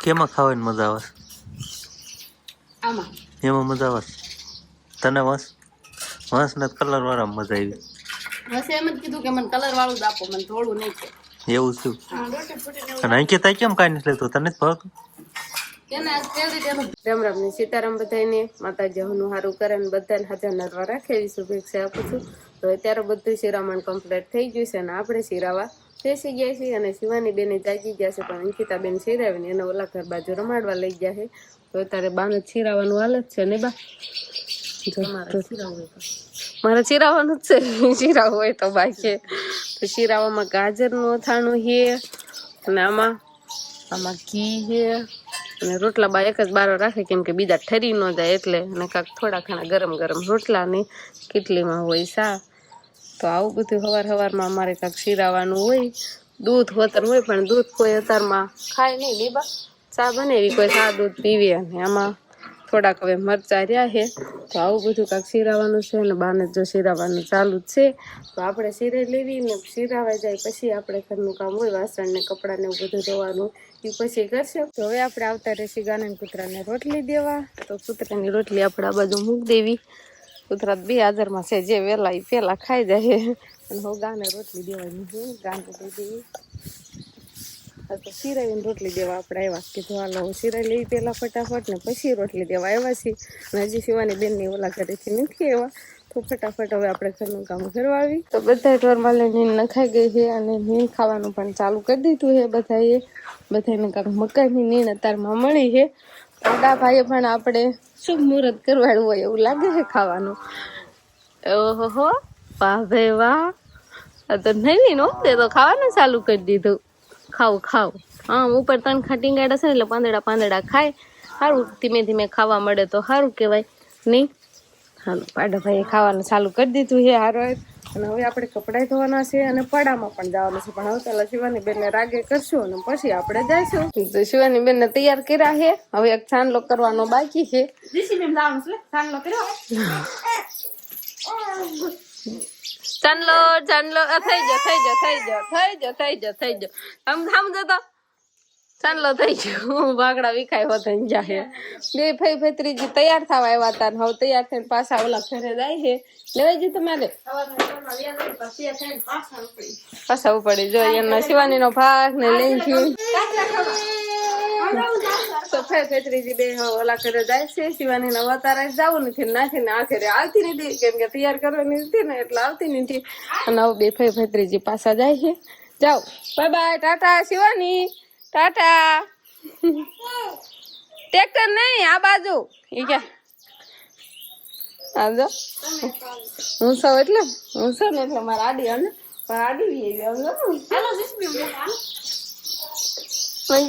કેમાં ખાવાની મજા આવે? આમાં એમાં મજા આવે તને? વાંસ ને કલર વાળા મજા આવી. બસ એમ જ કીધું કે મને કલર વાળું જ આપો, મને થોડું નહીં કે એવું શું? અને અંકિતા કેમ કાંઈ નથી લેતું? તને જ ભાવતું? રામ રામ ને સીતારામ બધાને. માતાજી હનું હારું કરે ને બધાને હાજર નરવા રાખે એવી શુભેચ્છા આપું છું. તો અત્યારે બધું શિરામણ કમ્પ્લીટ થઈ ગયું છે અને આપણે શિરાવા બેસી ગયા છીએ અને શિવાની બેને જાગી ગયા છે, પણ અંકિતા બેન શિરાવીને એને ઓલા ઘર બાજુ રમાડવા લઈ ગયા છે. તો અત્યારે બાને શિરાવાનું હાલત છે ને બા મારે શિરાવાનું જ છે. શિરાવું હોય તો બાકી તો શિરાવામાં ગાજરનું અથાણું છે અને આમાં ઘી છે અને રોટલા બા એક જ બારો રાખે કેમ કે બીજા ઠરી ન જાય એટલે, અને કાંક થોડા ઘણા ગરમ ગરમ રોટલા ની કેટલીમાં હોય સા. તો આવું બધું હવારમાં અમારે કાંક શિરાવાનું હોય. દૂધ હોતર હોય પણ દૂધ કોઈ અત્યારમાં ખાય નહીં દીબા. ચા બનેવી કોઈ સા દૂધ પીવે અને આમાં થોડાક હવે મરચા રહ્યા છે. તો આવું બધું કાંક શિરાવાનું છે અને બાને જો શિરાવાનું ચાલુ જ છે. તો આપણે શિરાઈ લેવી ને શિરાવા જાય પછી આપણે ઘરનું કામ હોય, વાસણ ને કપડાં ને એવું બધું ધોવાનું એ પછી કરશે. તો હવે આપણે આવતા રહેશે ગાના કૂતરાને રોટલી દેવા. તો કૂતરાની રોટલી આપણે આ બાજુ મૂકી દેવી. કૂતરા બે હાજરમાં છે, જે વેલા એ પેલા ખાઈ જાય અને હું ગાને રોટલી દેવાની છે. ગાને દઈ દેવી તો શિરાઈને રોટલી દેવા આપણે આવ્યા. કીધું હાલો શિરાઈ લેવી પેલા ફટાફટ ને પછી રોટલી દેવા આવ્યા છીએ. અને હજી શિવાની બેનની ઓલા ઘરેથી નથી આવ્યા. તો ફટાફટ હવે આપણે ઘરનું કામ કરવા આવી. તો બધા ઢોરમાં લઈને નખાઈ ગઈ છે અને નીણ ખાવાનું પણ ચાલુ કરી દીધું છે બધાને કાંક મકાઈની નીણ અત્યારમાં મળી છે. મોટા ભાઈએ પણ આપણે શુભ મુહૂર્ત કરવાડવું હોય એવું લાગે છે ખાવાનું. ઓહો વાહ ભાઈ વાહ, તો નહીં નો તે તો ખાવાનું ચાલુ કરી દીધું. ખાવ હા, ઉપર ત્રણ ખાટી ગાડા છે એટલે પાંદડા ખાય. સારું ધીમે ધીમે ખાવા મળે તો સારું કહેવાય નહીં. હાલો પાડા ભાઈએ ખાવાનું ચાલુ કરી દીધું છે હારો. અને હવે આપણે કપડાં ધોવાના છે અને પડામાં પણ જવાનું છે, પણ હવે પેલા શિવાની બેનને રાગે કરશું અને પછી આપણે જઈશું. તો શિવાની બેનને તૈયાર કર્યા છે. હવે એક ચાંદલો કરવાનો બાકી છે. ચાંદલો થઈ ગયો આમ સમજો તો ચાંદલો થઈ ગયો. ભાગડા વિખાય હોત જાય. બે ભાઈ ભત્રીજી તૈયાર થવા આવ્યા હતા, હવે તૈયાર થઈને પાછા ઓલા ઘરે જાય છે. લેવાઈ ગયું તમારે પાછા ઉપડી જો એના શિવાની નો ભાગ ને લઈ ગયું. તો ભાઈ ભત્રીજી બે ઓલા ઘરે જાય છે. શિવાની ને અવતારે જવું નથી, નાખીને આ ઘરે આવતી નથી કેમ કે તૈયાર કરવાની હતી ને એટલે આવતી નથી. અને હવે બે ભાઈ ભત્રીજી પાછા જાય છે. જાઓ bye bye, Tata Shivani, Tata. Tractor નહીં આ બાજુ ઈ કે આજો હું સૌ એટલે મારા આડી અને આડી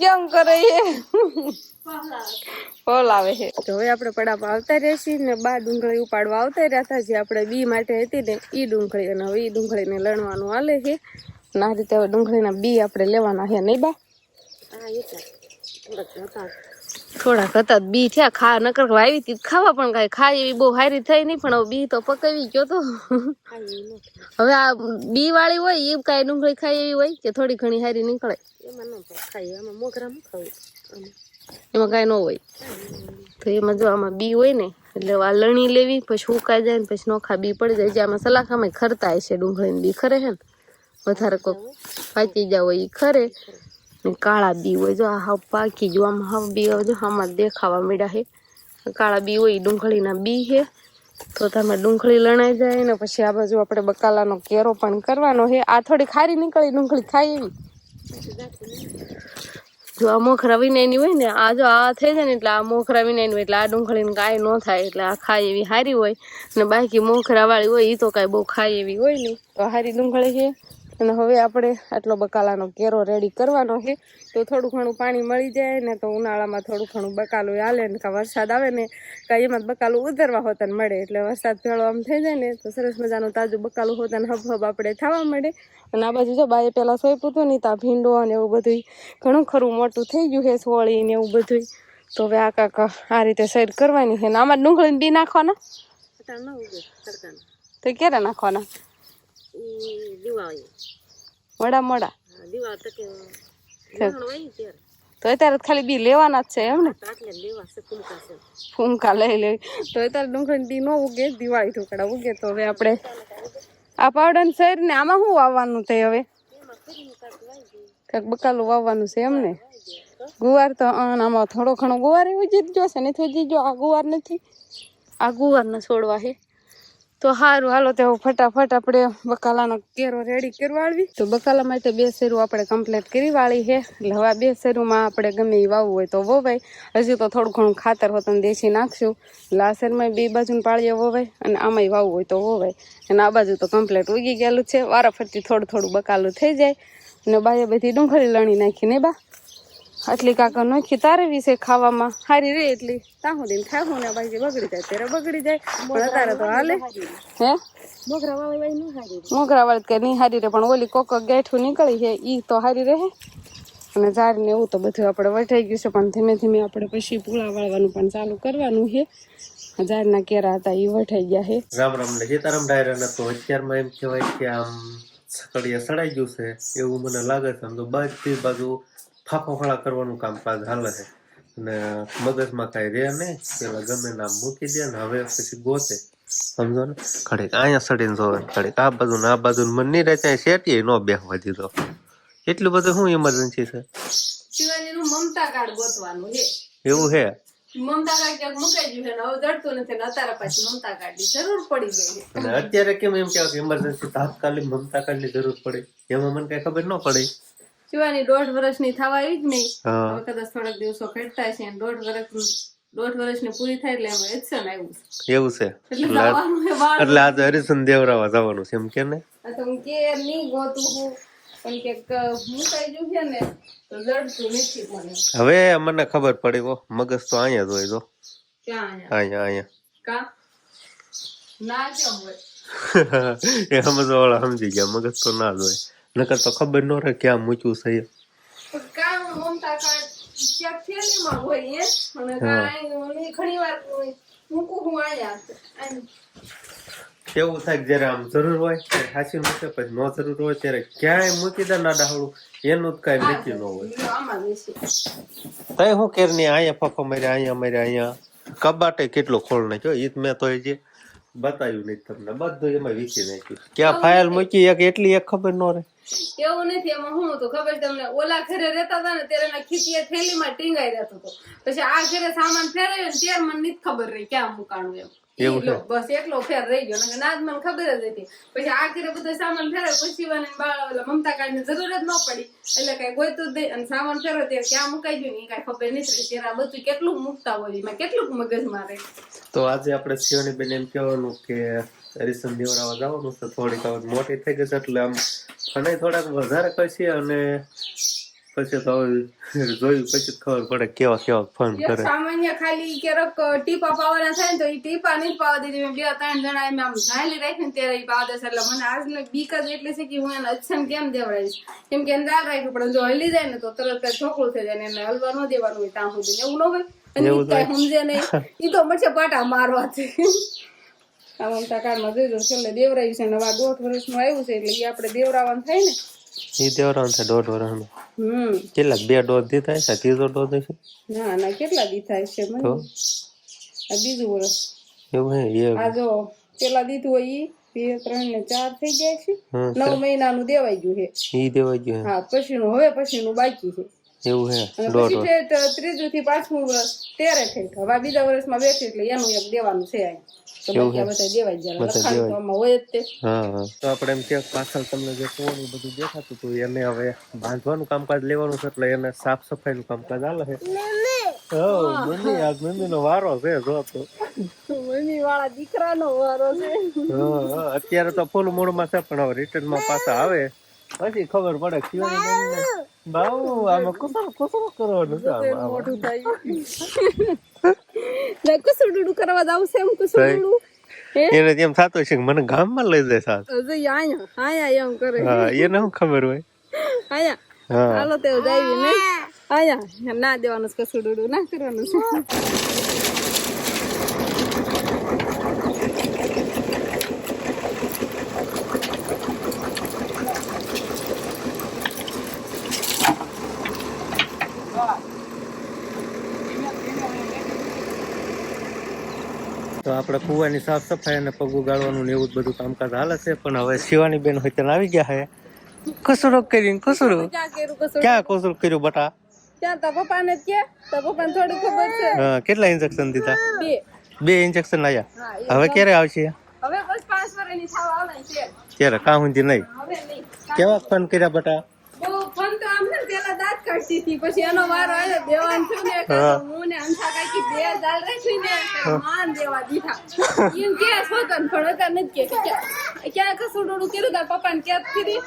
કેમ કરે ફોલ આવે છે. તો હવે આપણે પડામાં આવતા રહેશી ને બા ડુંગળી ઉપાડવા આવતા રહ્યા હતા જે આપણે બી માટે હતી ને ઈ ડુંગળી, અને હવે ઈ ડુંગળીને લણવાનું હાલે છે. અને આ રીતે હવે ડુંગળીના બી આપણે લેવાના છે નહીં બા? થોડાક હતા બી થયા ખા નકર આવી હતી ખાવા, પણ કઈ ખાય એવી બહુ સારી થઈ નહીં, પણ બી તો પકાવી ગયો તો. હવે આ બી વાળી હોય એ કઈ ડુંગળી ખાય એવી હોય કે થોડી ઘણી સારી નીકળે? એમાં ન ખાય, આમાં મોગરા ખાવું, એમાં કઈ ન હોય. તો એમાં જો આમાં બી હોય ને એટલે આ લણી લેવી, પછી ઉકાઈ જાય ને પછી નોખા બી પડી જાય. જે આમાં સલાખામાં ખરતા હશે ડુંગળીને બી ખરે છે ને વધારે કોક પાકી જાવ હોય એ ખરે. કાળા બી હોય જો આ હાવ પાકી જો આમ હાવ બી જો આમાં દેખાવા મળ્યા છે. કાળા બી હોય ડુંગળીના બી છે. તો તમે ડુંગળી લણાઈ જાય ને પછી આ બાજુ આપણે બકાલાનો કેરો પણ કરવાનો છે. આ થોડી ખારી નીકળી ડુંગળી ખાય એવી. જો આ મોખરા વિનાયની હોય ને આ જો આ થઈ જાય ને એટલે આ મોખરા વિનાયની હોય એટલે આ ડુંગળીને કાંઈ ન થાય, એટલે આ ખાય એવી સારી હોય. ને બાકી મોખરા વાળી હોય એ તો કાંઈ બહુ ખાય એવી હોય નહીં. તો સારી ડુંગળી છે. અને હવે આપણે આટલો બકાલાનો કેરો રેડી કરવાનો છે. તો થોડું ઘણું પાણી મળી જાય ને તો ઉનાળામાં થોડું ઘણું બકાલું હાલે ને કાં વરસાદ આવે ને કાંઈ એમાં બકાલું ઉતરવા હોતા મળે. એટલે વરસાદ ભેળો આમ થઈ જાય ને તો સરસ મજાનું તાજું બકાલું હોતા ને હબ આપણે થવા મળે. અને આ બાજુ જો બાએ પેલા સોંપ્યું હતું ને ત્યાં ભીંડો અને એવું બધું ઘણું ખરું મોટું થઈ ગયું છે, સોળી ને એવું બધું. તો હવે આ કાંક આ રીતે સાઈડ કરવાની છે. ને આમાં ડુંગળીને બી નાખવાના તો ક્યારે નાખવાના? મોડા તો અત્યારે ખાલી બી લેવાના જ છે એમ ને ફૂમકા લઈ લેવી તો અત્યારે ડુંગળી બી ન ઉગે દિવાળી ઢોકળા ઉગે તો હવે આપણે આ પાવડર શેર ને આમાં શું વાવવાનું થાય હવે કાંઈક બકાલું વાવવાનું છે એમ ને ગુવાર તો આમાં થોડો ઘણો ગુવાર એવું જ જોશે ને થોડી જો આ ગુવાર નથી આ ગુવારના છોડવા છે તો સારું હાલો તો ફટાફટ આપણે બકાલાનો કેરો રેડી કરવાળવી તો બકાલા માટે 2 શેરું આપણે કમ્પ્લીટ કરી વાળી છે એટલે હવે 2 શેરુંમાં આપણે ગમે એ વાવવું હોય તો વવાય હજી તો થોડું ઘણું ખાતર હોતું દેશી નાખશું એટલે આ શેરમાં 2 બાજુ પાળીએ વવાય અને આમાંય વાવવું હોય તો વવાય અને આ બાજુ તો કમ્પ્લીટ ઉગી ગયેલું છે વારાફરતી થોડું થોડું બકાલું થઈ જાય અને બાએ બધી ડુંગળી લણી નાખીને બા આટલી કાકા નોખી તારે વિશે ખાવામાં સારી રહે એટલી તાહું દઈને ખાવું ને બાકી બગડી જાય ત્યારે બગડી જાય પણ અત્યારે તો હાલે હે મોગરા વાળી કે નહીં સારી રહે પણ ઓલી કોક ગાંઠું નીકળી છે ઈ તો સારી રહે અને ઝાડ ને એવું તો બધું આપણે વટાઈ ગયું છે પણ ધીમે ધીમે આપણે પછી પૂળા વાળવાનું પણ ચાલુ કરવાનું છે ઝાડના કેરા હતા એ વટાઈ ગયા છે રામ રામ ને સીતારામ ડાયરા તો અત્યારમાં એમ કહેવાય કે આમ સકડીયા સડાઈ ગયું છે એવું મને લાગે છે આમ તો બધી બાજુ ફાફાફળા કરવાનું કામકાજ હાલે છે અને મગજમાં કાંઈ રહે નહીં પેલા ગમે નામ મૂકી દે ને હવે પછી ગોતે સમજો ને ઘડીક અહીંયા સડીને જોવે ઘડીક આ બાજુ ને આ બાજુ મને નહીં રહે ત્યાં શેટીએ ન બેસવા દીધો એટલું બધું શું ઇમરજન્સી છે શિવાજીનું મમતા કાર્ડ ગોતવાનું છે એવું છે મમતા કાર્ડ ક્યાંક મુકાઈ ગયું છે ને હવે જડતું નથી ને અત્યારે પાછી મમતા કાર્ડની જરૂર પડી ગઈ છે અને અત્યારે કેમ એમ કહેવાય કે ઇમરજન્સી તાત્કાલિક મમતા કાર્ડની જરૂર પડે એમાં મને કઈ ખબર ન પડે શિવાની 1.5 વર્ષની થવા આવી જ નહીં હવે કદાચ થોડાક દિવસો ખેડતા છે 1.5 વર્ષની પૂરી થાય એટલે એમાં એક્શન આવ્યું એવું છે એટલે આજે હરિશન દેવરાવા જવાનું છે એમ કે ને તો હું કે નહીં ગોતું હું પણ કે મુકાઈ ગયું છે ને તો જડતું નથી મને હવે મને ખબર પડી વો મગજ તો અહીંયા જ હોય જો ક્યાં અહીંયા કા ના કેમ હોય એ સમજવા વાળા સમજી ગયા મગજ તો ના જ હોય નકર તો ખબર ન રહે ક્યાં મૂક્યું છે કામ મમતા કાર્ડ ક્યાંક થેલીમાં હોય અને કાંઈ ઘણી વાર મૂકું હું આયા કેવું થાય જયારે આમ જરૂર હોય ત્યારે હાચી મૂકે પછી ન જરૂર હોય ત્યારે ક્યાંય મૂકી દે ના ડાહડું એનું જ કઈ નક્કી ન હોય તઈ હું કેરની અહીંયા ફફા માર્યા અહીંયા કબાટે કેટલો ખોલ નાખ્યો ઈ મેં તો જે બતાવ્યું નહીં તમને બધું એમાં વીખી નાખ્યું ક્યાં ફાઇલ મૂકી એક એટલી એક ખબર ન રહે એવું નથી એમાં હું તો ખબર તમને ઓલા ઘરે રહેતા હતા ને ત્યારે ખીચીએ થેલીમાં ટીંગાઈ રહેતો હતો પછી આ ઘરે સામાન ફેરવ્યો ને ત્યારે મને નથી ખબર રહી ક્યાં મુકાણું એમ બસ એટલો ફેર રહી ગયો નાદ મને ખબર જ હતી પછી આ ઘરે બધો સામાન ફેરવ્યો પછી મમતા કાર્ડ ની જરૂર જ ન પડી એટલે કઈ ગોઈતું જ નહીં અને સામાન ફેરવ્યો ત્યારે ક્યાં મુકાઈ ગયું ને કઈ ખબર નથી રહી ત્યારે આ બધું કેટલું મૂકતા હોય એમાં કેટલું મગજમાં રહે તો આજે આપણે શિવાની બેન એમ કહેવાનું કે હરિશન દેવરાવા જવાનું છે થોડીક મોટી થઈ ગઈ છે એટલે આમ અને થોડાક વધારે કરશે અને પછી તો જોયું પછી ખબર પડે કેવા કેવા ફોન કરે સામાન્ય ખાલી ક્યારેક ટીપા પાવાના થાય ને તો એ ટીપા નહીં પાવા દીધી મેં 2-3 જણા એમ આમ ઝાલી રાખીને ત્યારે પાવા દેશે એટલે મને આજનો બીક જ એટલી છે કે હું એને અચ્છન કેમ દેવડાવીશ કેમ કે એને દાળ રાખ્યું પણ જો હલી જાય ને તો તરત કઈ ઢોકળું થઈ જાય ને એને હલવા ન દેવાનું હોય ત્યાં સુધી એવું ન હોય અને કઈ સમજે નહીં એ તો પછી પાટા મારવાથી આ મમતા કાર્ડમાં જોઈ છેલ્લે દેવરાયું છે ને હવે 1.5 વર્ષનું આવ્યું છે એટલે એ આપણે દેવરાવાનું થાય ને ઈ દેવરાવાનું છે 1.5 વર્ષનું કેટલા 2 ડોઝ દીધા છે ત્રીજો ડોઝ છે ના કેટલા દી થાય છે મને આ બીજું વર્ષ એવું હે આ જો પેલા દીધું હોય ઈ 2, 3 ને 4 થઈ જાય છે 9 મહિનાનું દેવાઈ ગયું છે ઈ દેવાઈ ગયું હા પછીનું બાકી છે એવું હે પછી ત્રીજું થી 5મું વર્ષ 13 થઈ હવે બીજા વર્ષમાં બેઠી એટલે એનું એક દેવાનું છે તો બધા દેવાઈ જાય લખાણમાં હોય જ તે તો આપણે એમ કે પાછળ તમને જે કોનું બધું દેખાતું હતું એને હવે બાંધવાનું કામકાજ લેવાનું છે એટલે એને સાફ સફાઈનું કામકાજ હાલે છે મમ્મી નો વારો છે જો તો મમ્મી વાળા દીકરાનો વારો છે અત્યારે તો ફૂલ મૂડમાં છે પણ હવે રિટર્નમાં પાછા આવે પછી ખબર પડે શિવાની બાઉ આમાં કુસુમ કરવાનું છે મોટું થાય ને કુસુડું કરવા જાવ છે એમ કુસુડું એને એમ થતું છે કે મને ગામમાં લઈ જાય સાથ આયા એમ કરે હા એને શું ખબર હોય આયા હાલો તે જાવી ને આયા ના દેવાનું કસુડું ના કરવાનું છે તો આપણે કુવાની સાફ સફાઈ અને પગ ઉગાડવાનું ને એવું જ બધું કામકાજ હાલે છે. પણ હવે શિવાની બેન હોય ત્યાં આવી ગયા છે. કસરો કરીને કસરો ક્યાં કસરો કર્યું બટા? ક્યાં તારા પપ્પાને જ કે તારા પપ્પાને થોડી ખબર છે. હા, કેટલા ઇન્જેક્શન દીધા? 2 ઇન્જેક્શન આયા. હવે ક્યારે આવશે? હવે બસ 5 વર્ષની થાવ આવે છે. ક્યારે કાં સુધી નહીં? હવે નહીં. કેવા ફોન કર્યા બટા? બહુ ફોન તો આમ ને પેલા દાંત કાઢતી હતી, પછી એનો વારો આવ્યો દેવાન છું ને હું ને અંથા કાકી 2 દાલ રાખી ને માન દેવા દીધા. એમ કે સોતન પણ હતા નથી કે ક્યાં કસુડોડું કર્યું તાર પપ્પાને કે કરી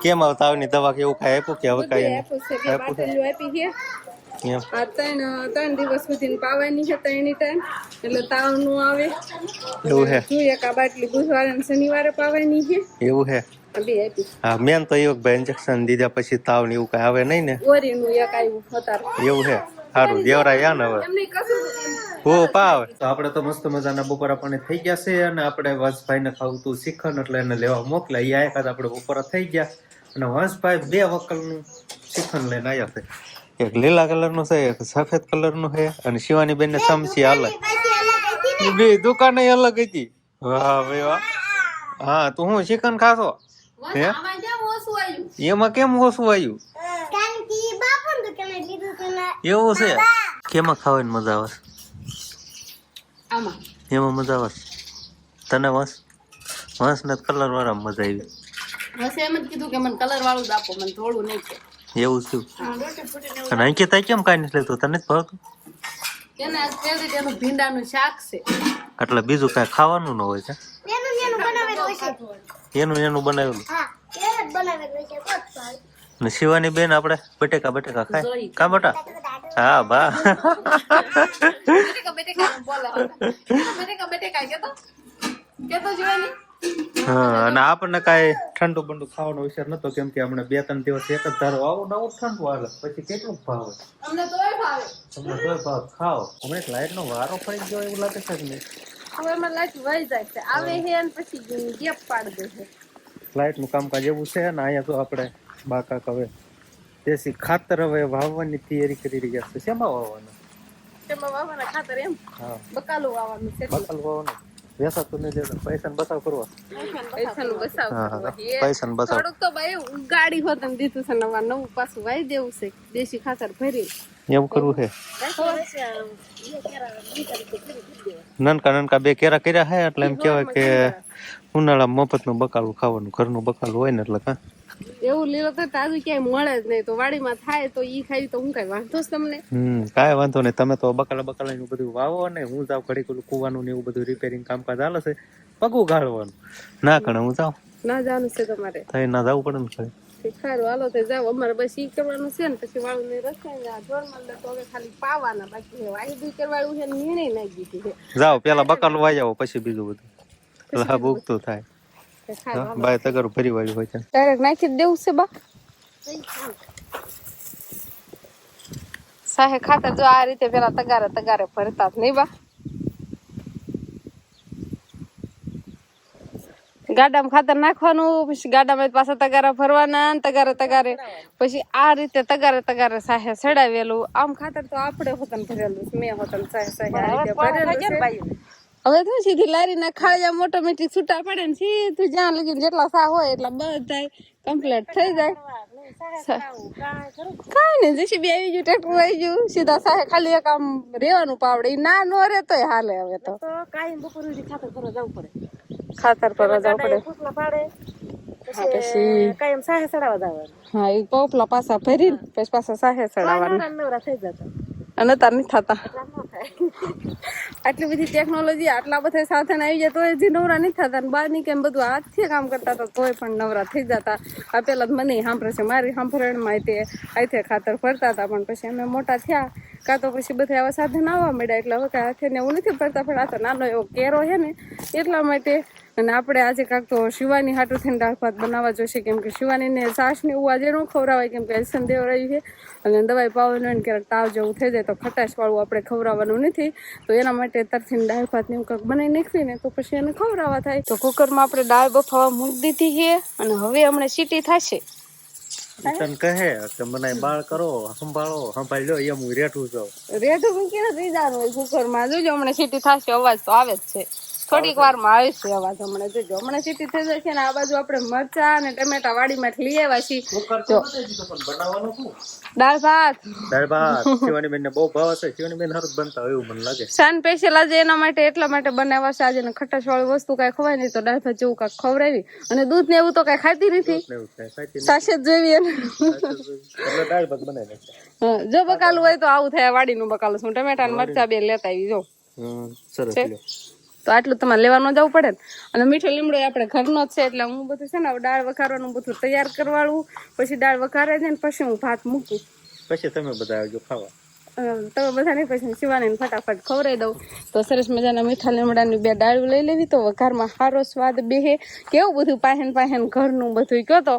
કેમ તાવની દવા કે એવું કાંઈ આપ્યું કે હવે કાંઈ આપ્યું છે કે બાટલીઓ આપી છે. એમ આ 3 દિવસ સુધી પાવાની છે 3 ટાઈમ એટલે તાવ નું આવે એવું હે. જોઈએ કા બાટલી બુધવારે અને શનિવારે પાવાની છે. એવું હે. બે આપી હા, મેન તો એવું ભાઈ ઇન્જેક્શન દીધા પછી તાવ ને એવું કાંઈ આવે નહીં ને? ઓરીનું એક આવ્યું હતા એવું હે. સારું દેવરાય ને હવે એમને કશું હો પાવ. તો આપણે તો મસ્ત મજાના બપોરા પાણી થઈ ગયા છે અને આપણે વંશભાઈને ખાવું તું શ્રીખંડ એટલે એને લેવા મોકલ્યા. એ એકાદ આપણે બપોરા થઈ ગયા અને વંશભાઈ 2 વકલનું શ્રીખંડ લઈને આવ્યા છે. એક લીલા કલરનું છે, એક સફેદ કલરનું છે અને શિવાની બેન ને સમસી અલગ. બે દુકાને અલગ હતી. વાહ ભાઈ વાહ. હા, તું હું શ્રીખંડ ખાશો? હે એમાં કેમ ઓછું આવ્યું? એવું છે? કેમાં ખાવાની મજા આવે? આમાં એમાં મજા આવે તને? વંશ ને કલર વાળા મજા આવી. બસ એમ જ કીધું કે મને કલર વાળું જ આપો, મને થોડું નહીં કે એવું શું? અને અંકિતા કેમ કાંઈ નથી લેતું? તને જ ભાવતું? એને ફેવરિટ એનું ભીંડાનું શાક છે. એટલે બીજું કાંઈ ખાવાનું ન હોય છે? એનું બનાવેલું. ને શિવાની બેન આપણે બટેકા ખાય કા બટા? હા બા. હા, અને આપણને કાંઈ ઠંડુ બંડુ ખાવાનો વિચાર નતો કેમ કે હમણાં 2-3 દિવસ એક જ ધારો આવું નવું ઠંડુ હાલે પછી કેટલું ભાવે? અમને તોય ભાવે. તમને તોય ભાવ ખાઓ. હમણાં લાઈટ નો વારો પડી ગયો એવું લાગે છે ને? હવે એમાં લાઈટ વહી જાય છે, આવે છે અને પછી ગેપ પાડી દે છે. લાઈટ નું કામકાજ એવું છે ને અહીંયા તો આપણે બાકા હવે દેશી ખાતર હવે વાવવાની તૈયારી કરી રહ્યા છે. શેમાં વાવવાનું? તેમાં વાવવાના ખાતર એમ? હા, બકાલું વાવવાનું છે. બકાલ વાવવાનું. વેસાતું નથી દેતા, પૈસાનો બચાવ કરવા. પૈસાનો બચાવ કરવો. પૈસાનો બચાવ. થોડુંક તો ભાઈ ગાડી હોત ને દીધું છે નવું પાછું વાઈ દેવું છે દેશી ખાતર ભરી. એવું કરવું છે. નાનકા 2 કેરા કર્યા છે એટલે એમ કહેવાય કે ઉનાળામાં મફતનું બકાલું ખાવાનું. ઘરનું બકાલું હોય ને એટલે કાં એવું લીલો તો તાજું ક્યાંય મળે જ નહીં, તો વાડીમાં થાય તો ઈ ખાઈ તો હું કઈ વાંધો છે તમને? કાંઈ વાંધો નહીં. તમે તો બકાલા નું બધું વાવો ને હું જાઉં ઘડી કુવાનું ને એવું બધું રિપેરિંગ કામકાજ હાલે છે. પગું ગાળવાનું ના કણે હું જાઉં. ના જવાનું છે તમારે? થઈ ના જવું પડે ને ખરી. સારું હાલો તો જાવ. અમારે બસ ઈ કરવાનું છે ને પછી વાળું ને રસાય ઢોરમાં તો હવે ખાલી પાવાના બાકી વાયદું કરવાનું છે ને નિર્ણય નાખી દીધી છે. જાઓ પેલા બકાલું વાઈ આવો પછી બીજું બધું લાભ ઉગતું થાય. બાય તગારું ફરી વાળ્યું હોય છે ડાયરેક્ટ નાખી દેવું છે બા. સાહે ખાતર જો આ રીતે પેલા તગારે ભરતા નહીં બા. ગાડામાં ખાતર નાખવાનું, પછી ગાડામાં પાછા તગારા ભરવાના, તગારે પછી આ રીતે તગારે સાહે ચડાવેલું. આમ ખાતર તો આપણે હોતન ભરેલું, મેં હોતન સાહે આ રીતે ભરેલું છે. હવે તો સીધી લારીના ખાળિયા ઓટોમેટિક છૂટા પડે ને સીધું જ્યાં લગીને જેટલા સા હોય એટલા બધા કમ્પ્લીટ થઈ જાય. કઈ ને જેસીબી આવી ગયું, ટ્રેક્ટર આવી ગયું, સીધા સાહે ખાલી એક આમ રેવાનું પાવડે. ના નો રે તોય હાલે. હવે તો ખાતર પર જવું પડે. હા, એ પોપલા પાછા ભરી પછી પાછા સાહે ચડાવવાના અને તાર નથી થતા. આટલી બધી ટેકનોલોજી, આટલા બધા સાધન આવી જાય તો હજી નવરા નથી થતા. બહાર ની કેમ બધું હાથથી કામ કરતા હતા તોય પણ નવરા થઈ જતા. આ પેલા મને સાંભળે છે, મારી સાંભળણમાં હાથે ખાતર ભરતા હતા, પણ પછી અમે મોટા થયા કાં તો પછી બધા આવા સાધન આવવા મળ્યા એટલે હવે કાંઈ હાથે ને એવું નથી ભરતા. પણ આ તો નાનો એવો કેરો છે ને એટલા માટે. અને આપણે આજે કાંક તો શિવાની હાટું થઈને દાળ ભાત બનાવવા જોઈશે, કેમ કે શિવાનીને છાશ ને એવું આજે ન ખવડાવાય કેમ કે એલસન દેવ રહ્યું છે અને દવાઈ પાવાનું હોય ને ક્યારેક તાવ જેવું થઈ જાય તો ખટાશ વાળું આપણે ખવડાવવાનું નથી. તો એના માટે તરથી દાળ ભાત ને એવું કાંક બનાવી નાખવી ને તો પછી એને ખવડાવવા થાય. તો કુકરમાં આપણે દાળ બફાવા મૂકી દીધી છે અને હવે હમણાં સીટી થશે તને કહે કે મને બાળ કરો સંભાળી લો એમ હું રેઠું છું. રેઠું મૂકીને થઈ જવાનું હોય કુકરમાં. જોજો હમણાં સીટી થશે, અવાજ તો આવે જ છે. થોડીક વારમાં આવે છે અવાજ. હમણાં જોજો, હમણાં સીટી થઈ જશે ને આ બાજુ આપણે મરચા અને ટમેટા વાડીમાંથી લઈ આવ્યા છીએ. જો બનાવવાનું શું? દાળ ભાત દાળ ભાત શિવાની બેન ને બહુ ભાવ હશે. શિવાની બેન હારું જ બનતા હોય એવું મને લાગે. સાન સ્પેશિયલ આજે એના માટે એટલા માટે બનાવ્યા છે. આજે ખટાશ વાળી વસ્તુ કઈ ખવાય નહીં તો દાળ ભાત જેવું કાંઈક ખવડાવી. અને દૂધ ને એવું તો કઈ ખાતી નથી, એવું થાય સાચી સાસે જ જોઈ એને. એટલે દાળ ભાત બનાવી નાખે. હા, જો બકાલું હોય તો આવું થાય. વાડીનું બકાલું છું, ટમેટા ને મરચા બે લેતા આવી. જો સરસ છે. લ્યો. તો આટલું તમારે લેવા ન જવું પડે ને. અને મીઠો લીમડો આપણે ઘરનો જ છે એટલે હું બધું છે ને હવે દાળ વઘારવાનું બધું તૈયાર કરવાળું. પછી દાળ વઘારે છે ને પછી હું ભાત મૂકું. પછી તમે બધા આવજો ખાવા. તમે બધાને પછી શિવાની ફટાફટ ખવડાવી દઉં. તો સરસ મજાના મીઠા લીમડાની બે ડાળું લઈ લેવી તો વઘારમાં સારો સ્વાદ બેહે. કેવું બધું પાહેન ઘરનું બધું કયો તો